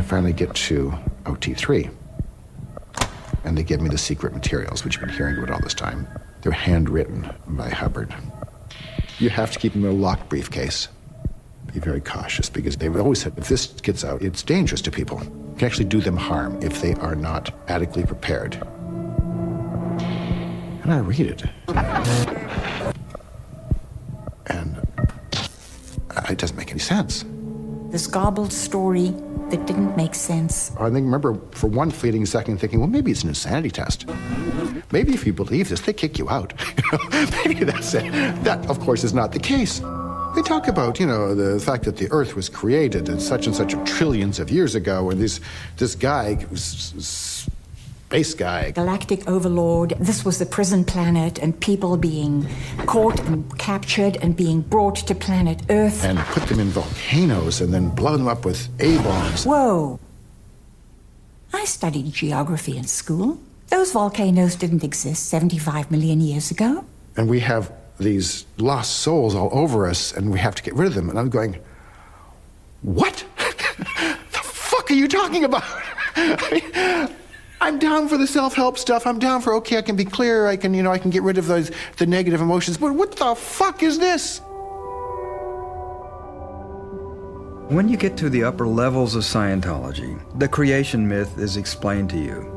finally get to OT3. And they give me the secret materials, which you've been hearing about all this time. They're handwritten by Hubbard. You have to keep them in a locked briefcase. Be very cautious, because they've always said, if this gets out, it's dangerous to people. It can actually do them harm if they are not adequately prepared. And I read it. And it doesn't make any sense. This garbled story that didn't make sense. I think, remember, for one fleeting second, thinking, well, maybe it's an insanity test. Maybe if you believe this, they kick you out. Maybe that's it. That, of course, is not the case. They talk about, the fact that the Earth was created and such trillions of years ago, and this guy, space guy. Galactic overlord. This was the prison planet, and people being caught and captured and being brought to planet Earth. And put them in volcanoes and then blow them up with A-bombs. Whoa. I studied geography in school. Those volcanoes didn't exist 75 million years ago. And we have these lost souls all over us, and we have to get rid of them. And I'm going, what? The fuck are you talking about? I'm down for the self-help stuff. I'm down for, okay, I can be clear. I can get rid of the negative emotions. But what the fuck is this? When you get to the upper levels of Scientology, the creation myth is explained to you.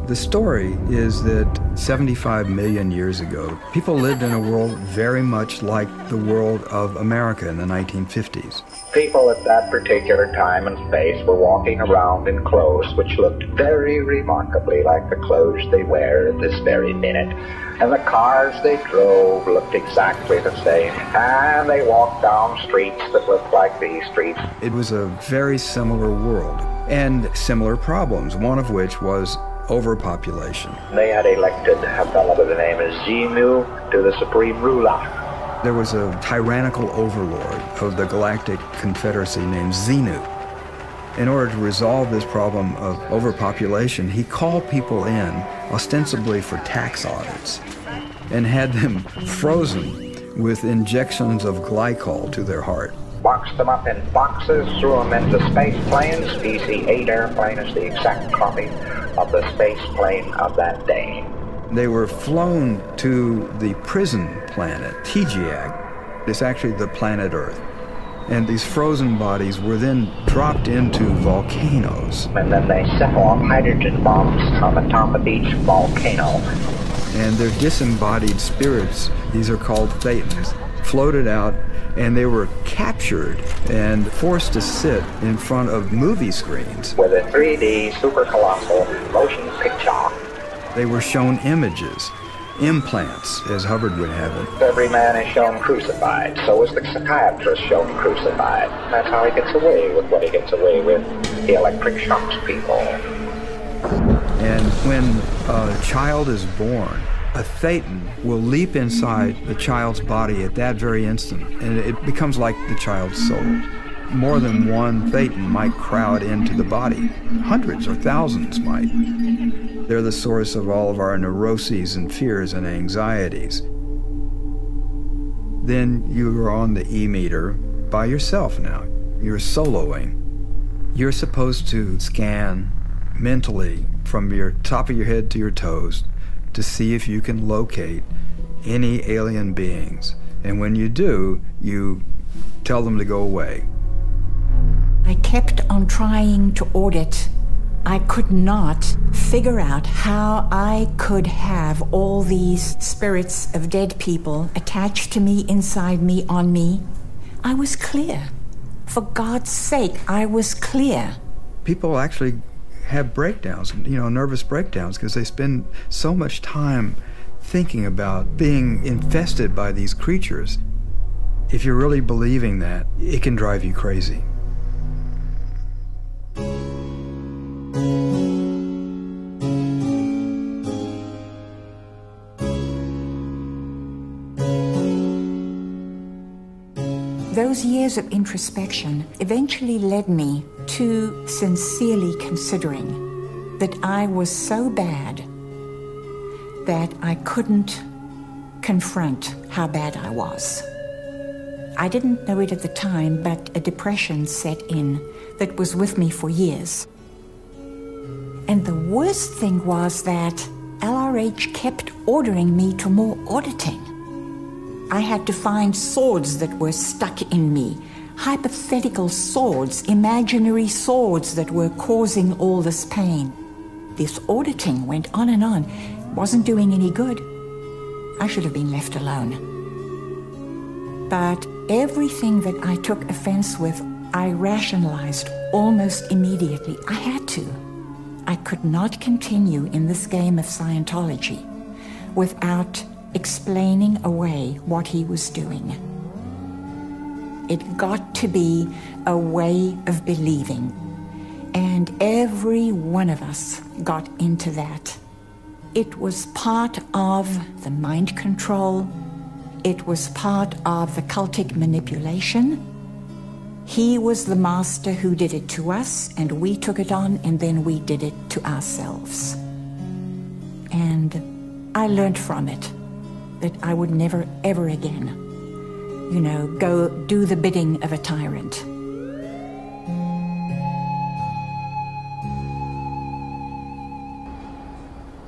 The story is that 75 million years ago, people lived in a world very much like the world of America in the 1950s. People at that particular time and space were walking around in clothes which looked very remarkably like the clothes they wear at this very minute. And the cars they drove looked exactly the same. And they walked down streets that looked like these streets. It was a very similar world and similar problems, one of which was overpopulation. They had elected a fellow by the name of Xenu to the supreme ruler. There was a tyrannical overlord of the Galactic Confederacy named Xenu. In order to resolve this problem of overpopulation, he called people in, ostensibly for tax audits, and had them frozen with injections of glycol to their heart. Boxed them up in boxes, threw them into space planes. DC-8 airplane is the exact copy of the space plane of that day. They were flown to the prison planet, Tijiak. It's actually the planet Earth. And these frozen bodies were then dropped into volcanoes. And then they set off hydrogen bombs on the top of each volcano. And their disembodied spirits, these are called Thetans, floated out, and they were captured and forced to sit in front of movie screens. With a 3D super colossal motion picture. They were shown images, implants, as Hubbard would have it. Every man is shown crucified. So is the psychiatrist shown crucified. That's how he gets away with what he gets away with. He electric shocks people. And when a child is born, a Thetan will leap inside the child's body at that very instant, and it becomes like the child's soul. More than one Thetan might crowd into the body. Hundreds or thousands might. They're the source of all of our neuroses and fears and anxieties. Then you are on the E-meter by yourself now. You're soloing. You're supposed to scan mentally from your top of your head to your toes to see if you can locate any alien beings. And when you do, you tell them to go away. I kept on trying to audit. I could not figure out how I could have all these spirits of dead people attached to me, inside me, on me. I was clear. For God's sake, I was clear. People actually have breakdowns, nervous breakdowns, because they spend so much time thinking about being infested by these creatures. If you're really believing that, it can drive you crazy. Those years of introspection eventually led me to sincerely considering that I was so bad that I couldn't confront how bad I was. I didn't know it at the time, but a depression set in that was with me for years. And the worst thing was that LRH kept ordering me to more auditing. I had to find swords that were stuck in me, hypothetical swords, imaginary swords that were causing all this pain. This auditing went on and on, wasn't doing any good. I should have been left alone. But everything that I took offense with, I rationalized almost immediately. I had to. I could not continue in this game of Scientology without explaining away what he was doing. It got to be a way of believing, and every one of us got into that. It was part of the mind control. It was part of the cultic manipulation. He was the master who did it to us, and we took it on, and then we did it to ourselves. And I learned from it that I would never, ever again, go do the bidding of a tyrant.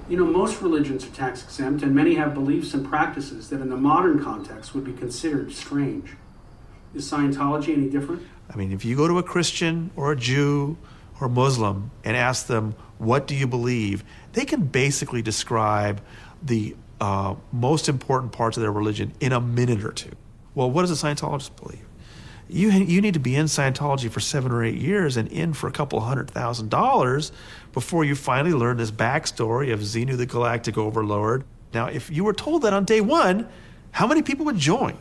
Most religions are tax exempt, and many have beliefs and practices that in the modern context would be considered strange. Is Scientology any different? I mean, if you go to a Christian or a Jew or a Muslim and ask them, what do you believe? They can basically describe the most important parts of their religion in a minute or two. Well, what does a Scientologist believe? You need to be in Scientology for 7 or 8 years and in for a couple $100,000 before you finally learn this backstory of Xenu the Galactic Overlord. Now, if you were told that on day one, how many people would join?